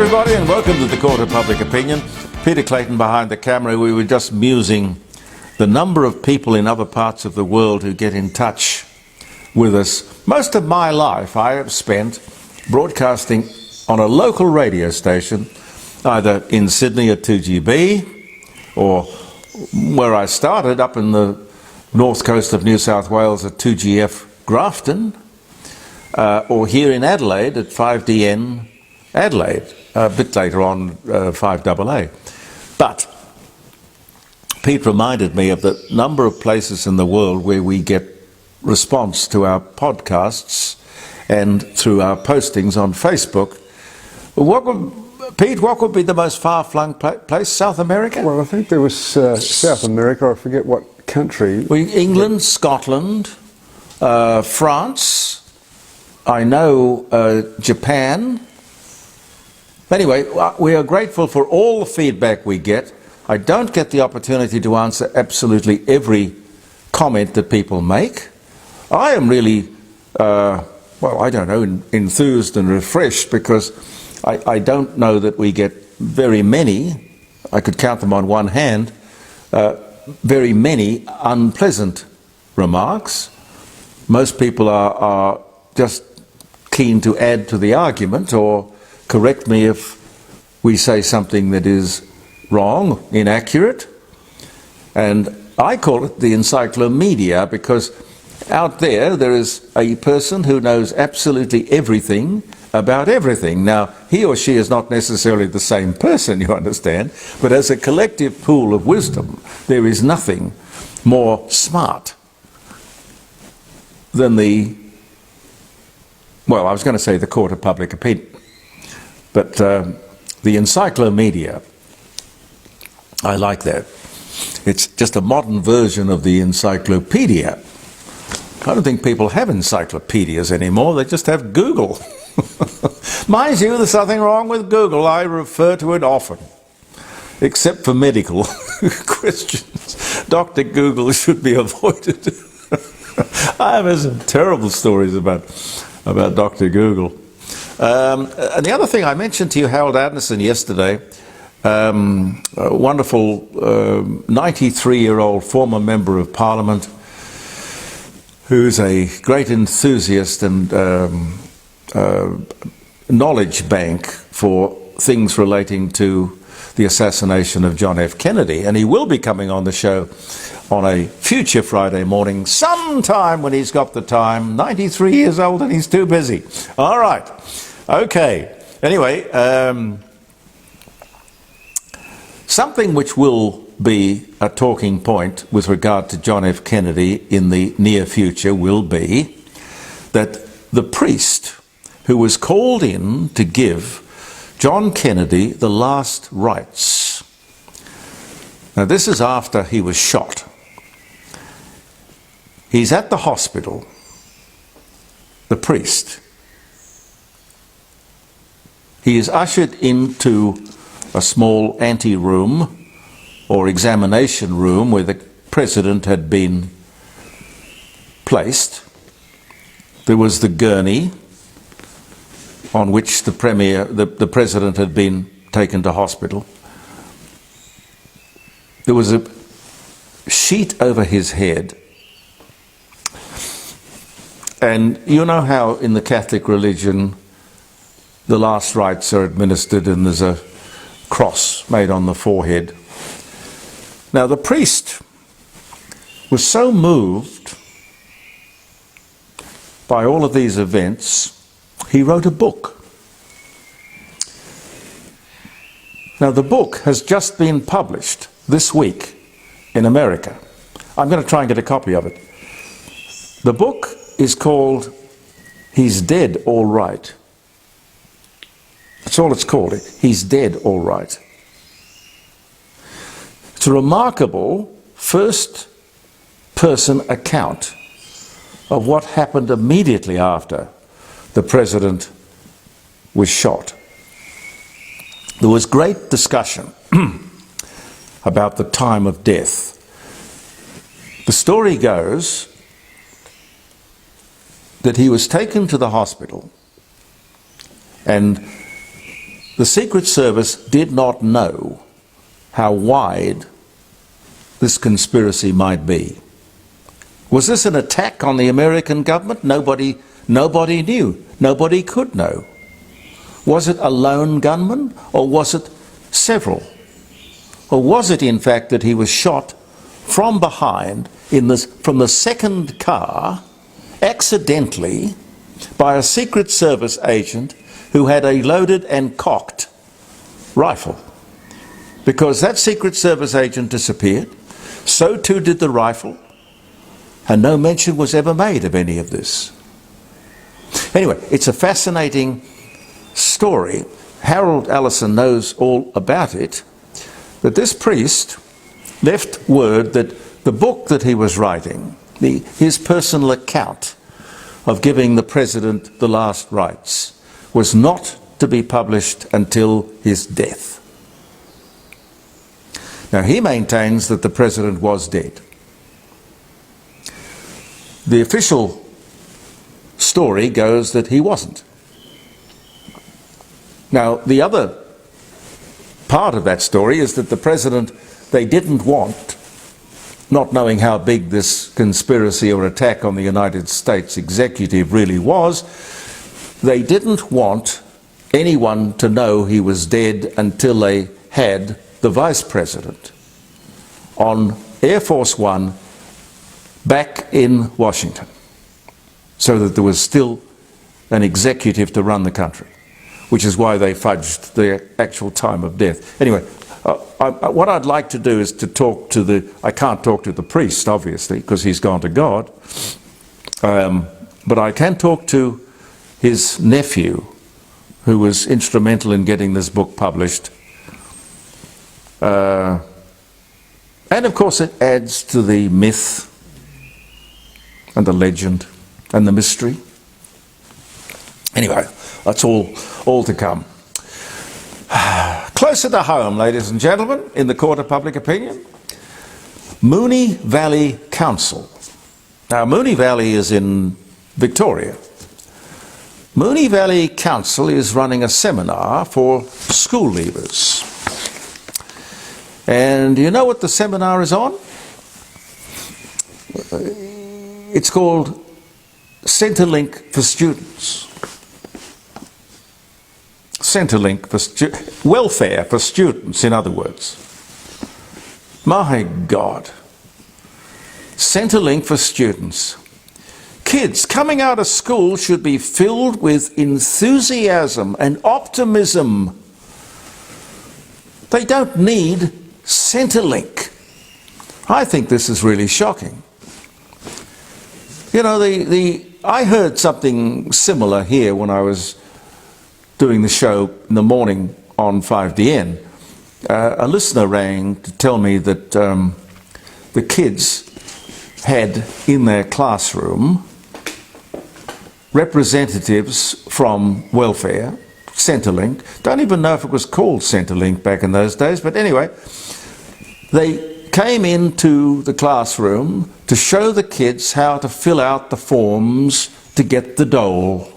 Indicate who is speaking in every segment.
Speaker 1: everybody, and welcome to the Court of Public Opinion. Peter Clayton behind the camera. We were just musing the number of people in other parts of the world who get in touch with us. Most of my life I have spent broadcasting on a local radio station, either in Sydney at 2GB, or where I started up in the north coast of New South Wales at 2GF Grafton, or here in Adelaide at 5DN Adelaide, a bit later on 5AA. But Pete reminded me of the number of places in the world where we get response to our podcasts and through our postings on Facebook. Pete, what would be the most far-flung place? South America?
Speaker 2: Well, I think there was South America, I forget what country.
Speaker 1: England, Scotland, France, I know Japan. Anyway, we are grateful for all the feedback we get. I don't get the opportunity to answer absolutely every comment that people make. I am really, enthused and refreshed because I don't know that we get very many, I could count them on one hand, very many unpleasant remarks. Most people are just keen to add to the argument or correct me if we say something that is wrong, inaccurate. And I call it the encyclomedia because out there is a person who knows absolutely everything about everything. Now, he or she is not necessarily the same person, you understand, but as a collective pool of wisdom, there is nothing more smart than the Court of Public Opinion. But the encyclomedia, I like that. It's just a modern version of the encyclopedia. I don't think people have encyclopedias anymore, they just have Google. Mind you, there's nothing wrong with Google. I refer to it often, except for medical questions. Dr. Google should be avoided. I have some terrible stories about Dr. Google. And the other thing, I mentioned to you Harold Anderson yesterday, a wonderful 93-year-old former Member of Parliament who's a great enthusiast and knowledge bank for things relating to the assassination of John F. Kennedy. And he will be coming on the show on a future Friday morning, sometime when he's got the time. 93 years old and he's too busy. All right. Okay. Anyway, something which will be a talking point with regard to John F. Kennedy in the near future will be that the priest who was called in to give John Kennedy the last rites. Now, this is after he was shot. He's at the hospital, the priest. He is ushered into a small ante-room or examination room where the president had been placed. There was the gurney on which the president had been taken to hospital. There was a sheet over his head. And you know how in the Catholic religion the last rites are administered and there's a cross made on the forehead. Now the priest was so moved by all of these events, he wrote a book. Now the book has just been published this week in America. I'm going to try and get a copy of it. The book is called He's Dead All Right. That's all it's called. He's Dead All Right. It's a remarkable first-person account of what happened immediately after the president was shot. There was great discussion about the time of death. The story goes that he was taken to the hospital and the Secret Service did not know how wide this conspiracy might be. Was this an attack on the American government? Nobody knew. Nobody could know. Was it a lone gunman, or was it several? Or was it in fact that he was shot from behind from the second car accidentally by a Secret Service agent who had a loaded and cocked rifle? Because that Secret Service agent disappeared, so too did the rifle, and no mention was ever made of any of this. Anyway, it's a fascinating story. Harold Allison knows all about it, that this priest left word that the book that he was writing, his personal account of giving the president the last rites, was not to be published until his death. Now, he maintains that the president was dead. The official story goes that he wasn't. Now, the other part of that story is that the president, they didn't want, not knowing how big this conspiracy or attack on the United States executive really was, they didn't want anyone to know he was dead until they had the vice president on Air Force One back in Washington, so that there was still an executive to run the country, which is why they fudged the actual time of death. Anyway, what I'd like to do is to talk to I can't talk to the priest, obviously, because he's gone to God, but I can talk to his nephew, who was instrumental in getting this book published. And of course it adds to the myth and the legend and the mystery. Anyway, that's all to come. Closer to home, ladies and gentlemen, in the court of public opinion, Moonee Valley Council. Now, Moonee Valley is in Victoria. Moonee Valley Council is running a seminar for school leavers. And you know what the seminar is on? It's called Centrelink for Students. Centrelink for welfare for students, in other words. My God. Centrelink for students. Kids coming out of school should be filled with enthusiasm and optimism. They don't need Centrelink. I think this is really shocking. You know, I heard something similar here when I was doing the show in the morning on 5DN. A listener rang to tell me that the kids had in their classroom representatives from welfare, Centrelink. Don't even know if it was called Centrelink back in those days, but anyway, they came into the classroom to show the kids how to fill out the forms to get the dole.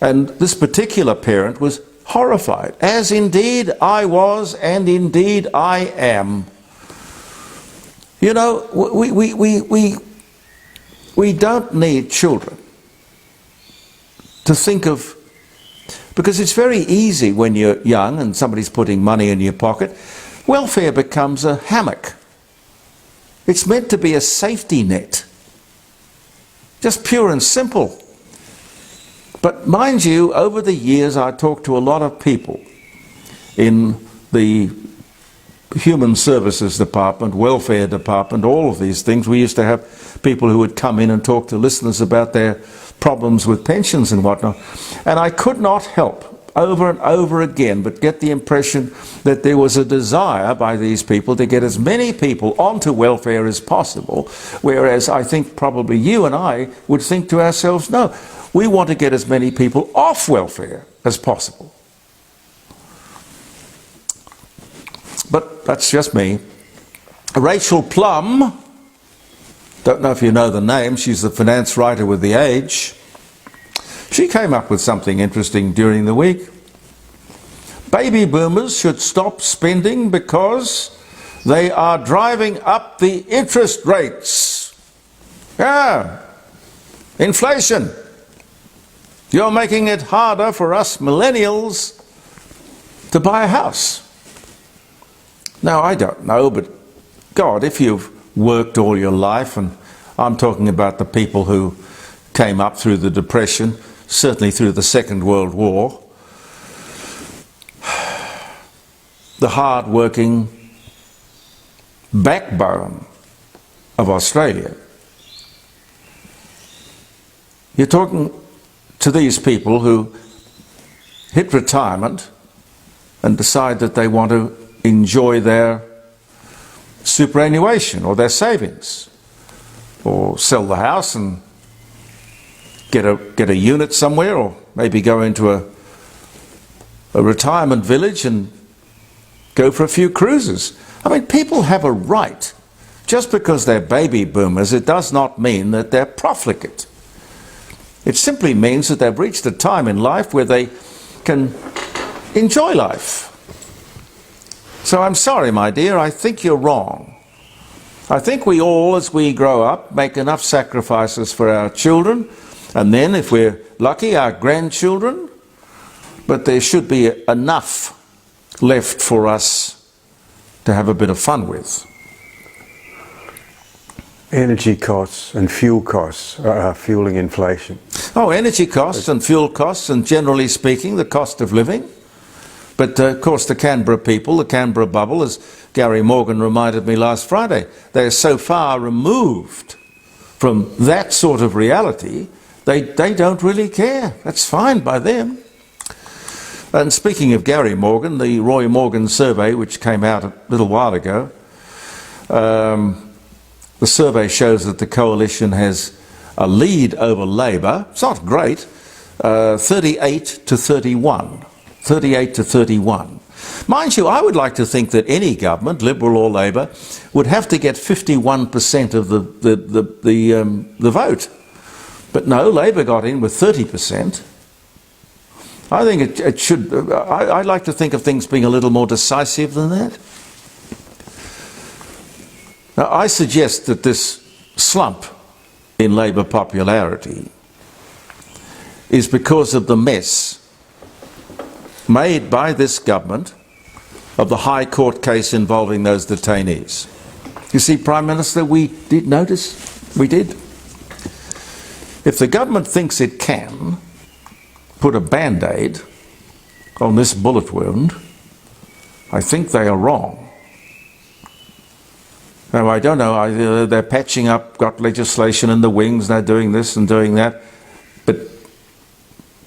Speaker 1: And this particular parent was horrified, as indeed I was, and indeed I am. You know, we don't need children to think of, because it's very easy when you're young and somebody's putting money in your pocket. Welfare becomes a hammock. It's meant to be a safety net. Just pure and simple. But mind you, over the years I talked to a lot of people in the Human Services Department, Welfare Department, all of these things. We used to have people who would come in and talk to listeners about their problems with pensions and whatnot. And I could not help over and over again but get the impression that there was a desire by these people to get as many people onto welfare as possible, whereas I think probably you and I would think to ourselves, no, we want to get as many people off welfare as possible. But that's just me. Rachel Plum, don't know if you know the name, she's the finance writer with The Age. She came up with something interesting during the week. Baby boomers should stop spending because they are driving up the interest rates. Yeah, inflation. You're making it harder for us millennials to buy a house. Now, I don't know, but God, if you've worked all your life, and I'm talking about the people who came up through the Depression, certainly through the Second World War, the hard-working backbone of Australia. You're talking to these people who hit retirement and decide that they want to enjoy their superannuation or their savings, or sell the house and get a unit somewhere, or maybe go into a retirement village and go for a few cruises. I mean, people have a right. Just because they're baby boomers, it does not mean that they're profligate. It simply means that they've reached a time in life where they can enjoy life. So I'm sorry, my dear, I think you're wrong. I think we all, as we grow up, make enough sacrifices for our children, and then, if we're lucky, our grandchildren, but there should be enough left for us to have a bit of fun with.
Speaker 2: Energy costs and fuel costs are fueling inflation.
Speaker 1: Oh, energy costs and fuel costs, and generally speaking, the cost of living. But of course, the Canberra people, the Canberra bubble, as Gary Morgan reminded me last Friday, they're so far removed from that sort of reality, they don't really care. That's fine by them. And speaking of Gary Morgan, the Roy Morgan survey, which came out a little while ago, the survey shows that the coalition has a lead over Labor. It's not great, 38 to 31. 38 to 31. Mind you, I would like to think that any government, Liberal or Labor, would have to get 51% of the vote. But no, Labor got in with 30%. I think it should. I'd like to think of things being a little more decisive than that. Now, I suggest that this slump in Labor popularity is because of the mess made by this government of the High Court case involving those detainees. You see, Prime Minister, we did notice, we did. If the government thinks it can put a band-aid on this bullet wound, I think they are wrong. Now, I don't know, they're patching up, got legislation in the wings, they're doing this and doing that, but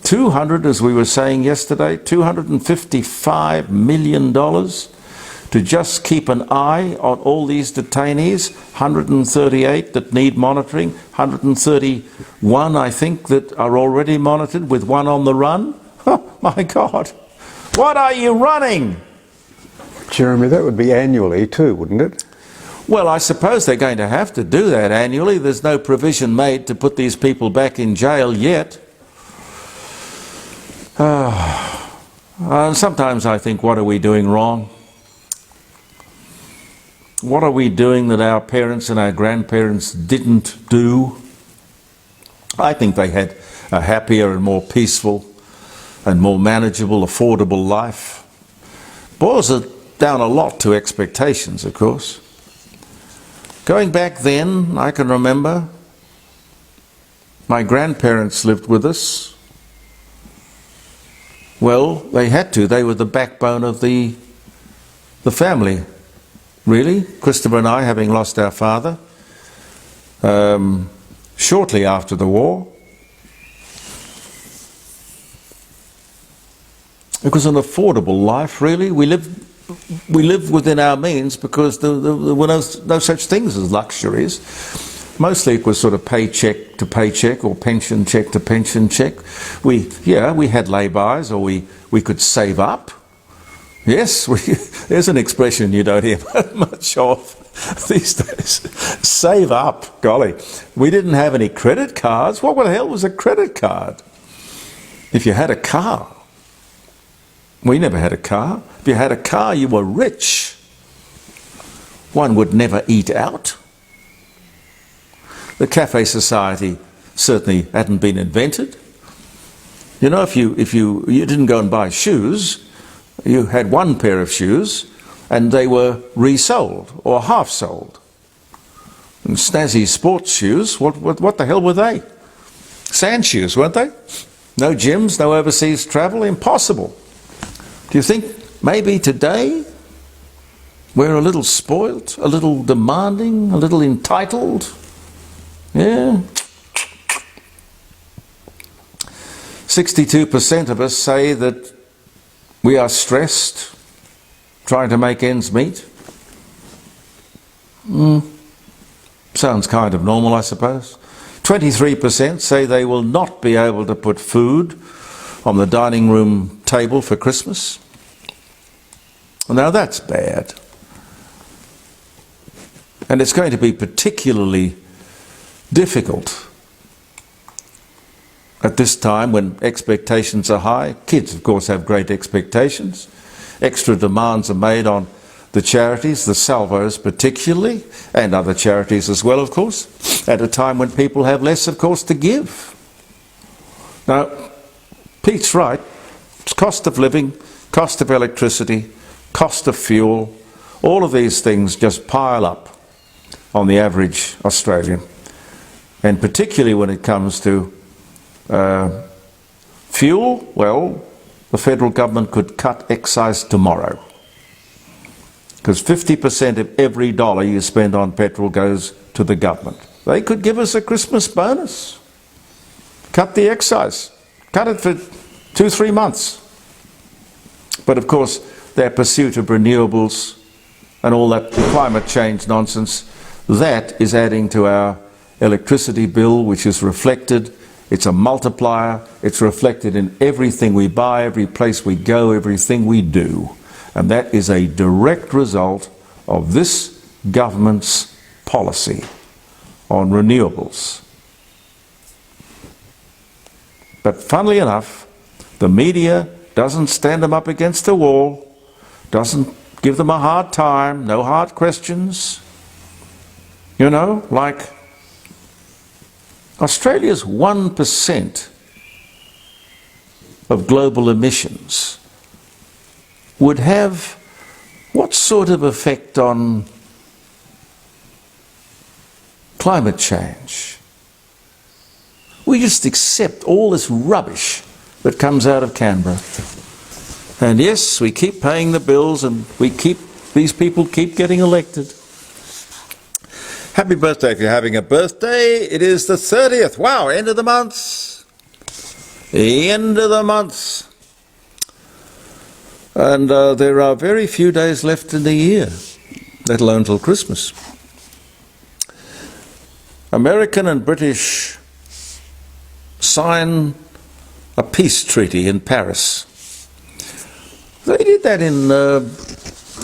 Speaker 1: 200, as we were saying yesterday, $255 million to just keep an eye on all these detainees, 138 that need monitoring, 131, I think, that are already monitored with one on the run. Oh, my God. What are you running?
Speaker 2: Jeremy, that would be annually too, wouldn't it?
Speaker 1: Well, I suppose they're going to have to do that annually. There's no provision made to put these people back in jail yet. And sometimes I think, what are we doing wrong? What are we doing that our parents and our grandparents didn't do? I think they had a happier and more peaceful and more manageable, affordable life. Boils it down a lot to expectations, of course. Going back then, I can remember my grandparents lived with us. Well, they had to. They were the backbone of the family, really. Christopher and I, having lost our father shortly after the war. It was an affordable life, really. We lived within our means because there were no such things as luxuries. Mostly it was sort of paycheck to paycheck or pension check to pension check. We had lay-bys, or we could save up. Yes, there's an expression you don't hear much of these days. Save up, golly. We didn't have any credit cards. What the hell was a credit card? If you had a car, we never had a car. If you had a car, you were rich. One would never eat out. The cafe society certainly hadn't been invented. You know, if you didn't go and buy shoes, you had one pair of shoes and they were resold or half sold. And snazzy sports shoes, what the hell were they? Sand shoes, weren't they? No gyms, no overseas travel, impossible. Do you think maybe today we're a little spoilt, a little demanding, a little entitled? Yeah. 62% of us say that we are stressed, trying to make ends meet. Sounds kind of normal, I suppose. 23% say they will not be able to put food on the dining room table for Christmas. Now that's bad. And it's going to be particularly difficult at this time when expectations are high. Kids, of course, have great expectations. Extra demands are made on the charities, the salvos particularly, and other charities as well, of course, at a time when people have less, of course, to give. Now, Pete's right. It's cost of living, cost of electricity, cost of fuel, all of these things just pile up on the average Australian. And particularly when it comes to fuel, well, the federal government could cut excise tomorrow. Because 50% of every dollar you spend on petrol goes to the government. They could give us a Christmas bonus. Cut the excise. Cut it for 2-3 months. But of course, their pursuit of renewables and all that climate change nonsense, that is adding to our electricity bill, which is reflected. It's a multiplier. It's reflected in everything we buy, every place we go, everything we do. And that is a direct result of this government's policy on renewables. But funnily enough, the media doesn't stand them up against a wall, doesn't give them a hard time, no hard questions. You know, like Australia's 1% of global emissions would have what sort of effect on climate change? We just accept all this rubbish that comes out of Canberra. And yes, we keep paying the bills and these people keep getting elected. Happy birthday if you're having a birthday. It is the 30th. Wow, end of the month. The end of the month. And there are very few days left in the year, let alone till Christmas. American and British sign a peace treaty in Paris. They did that in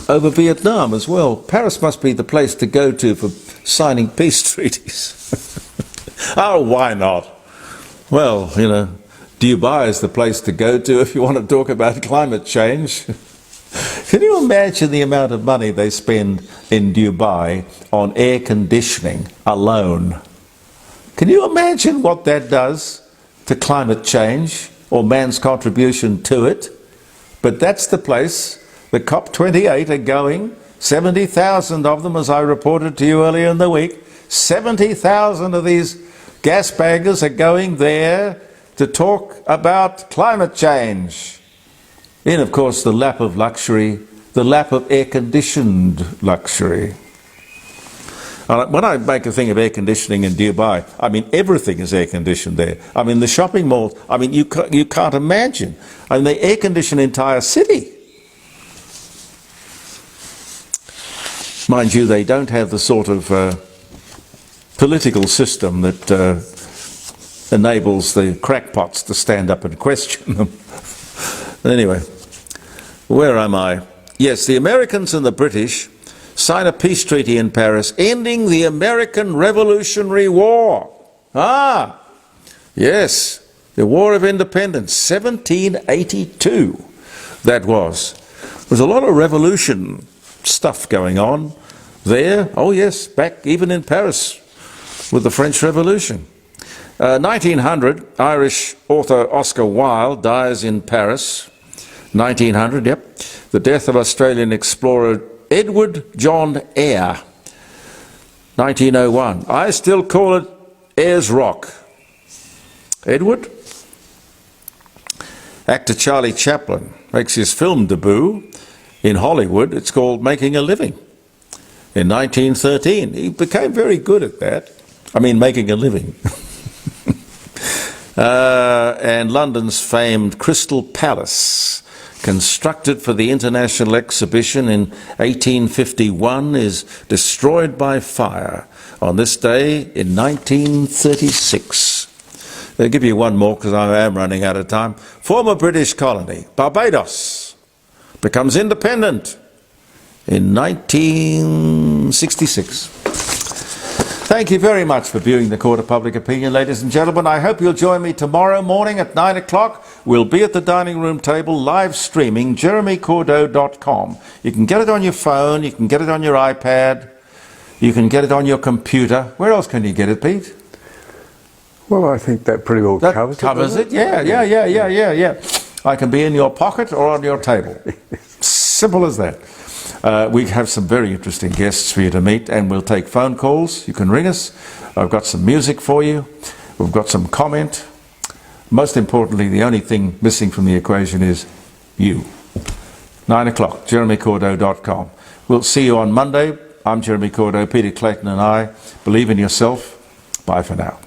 Speaker 1: over Vietnam as well. Paris must be the place to go to for signing peace treaties. Oh, why not? Well, you know, Dubai is the place to go to if you want to talk about climate change. Can you imagine the amount of money they spend in Dubai on air conditioning alone? Can you imagine what that does to climate change or man's contribution to it? But that's the place the COP28 are going. 70,000 of them, as I reported to you earlier in the week. 70,000 of these gas baggers are going there to talk about climate change. In, of course, the lap of luxury, the lap of air-conditioned luxury. When I make a thing of air conditioning in Dubai, I mean everything is air-conditioned there. I mean the shopping malls, I mean you can't imagine. I mean they air-condition the entire city. Mind you, they don't have the sort of political system that enables the crackpots to stand up and question them. Anyway, where am I? Yes, the Americans and the British sign a peace treaty in Paris, ending the American Revolutionary War. Ah, yes. The War of Independence, 1782, that was. There was a lot of revolution stuff going on there. Oh yes, back even in Paris with the French Revolution. 1900, Irish author Oscar Wilde dies in Paris. 1900, yep. The death of Australian explorer Edward John Eyre. 1901. I still call it Ayers Rock. Edward? Actor Charlie Chaplin makes his film debut in Hollywood. It's called Making a Living. In 1913. He became very good at that. I mean, making a living. And London's famed Crystal Palace, constructed for the International Exhibition in 1851, is destroyed by fire on this day in 1936. I'll give you one more because I am running out of time. Former British colony, Barbados, becomes independent in 1966. Thank you very much for viewing the Court of Public Opinion, ladies and gentlemen. I hope you'll join me tomorrow morning at 9 o'clock. We'll be at the dining room table live streaming jeremycordeaux.com. You can get it on your phone, you can get it on your iPad, you can get it on your computer. Where else can you get it, Pete?
Speaker 2: Well, I think that pretty well covers it.
Speaker 1: Covers it? Yeah. I can be in your pocket or on your table. Simple as that. We have some very interesting guests for you to meet, and we'll take phone calls. You can ring us. I've got some music for you. We've got some comment. Most importantly, the only thing missing from the equation is you. 9 o'clock, jeremycordeaux.com. We'll see you on Monday. I'm Jeremy Cordeaux. Peter Clayton and I believe in yourself. Bye for now.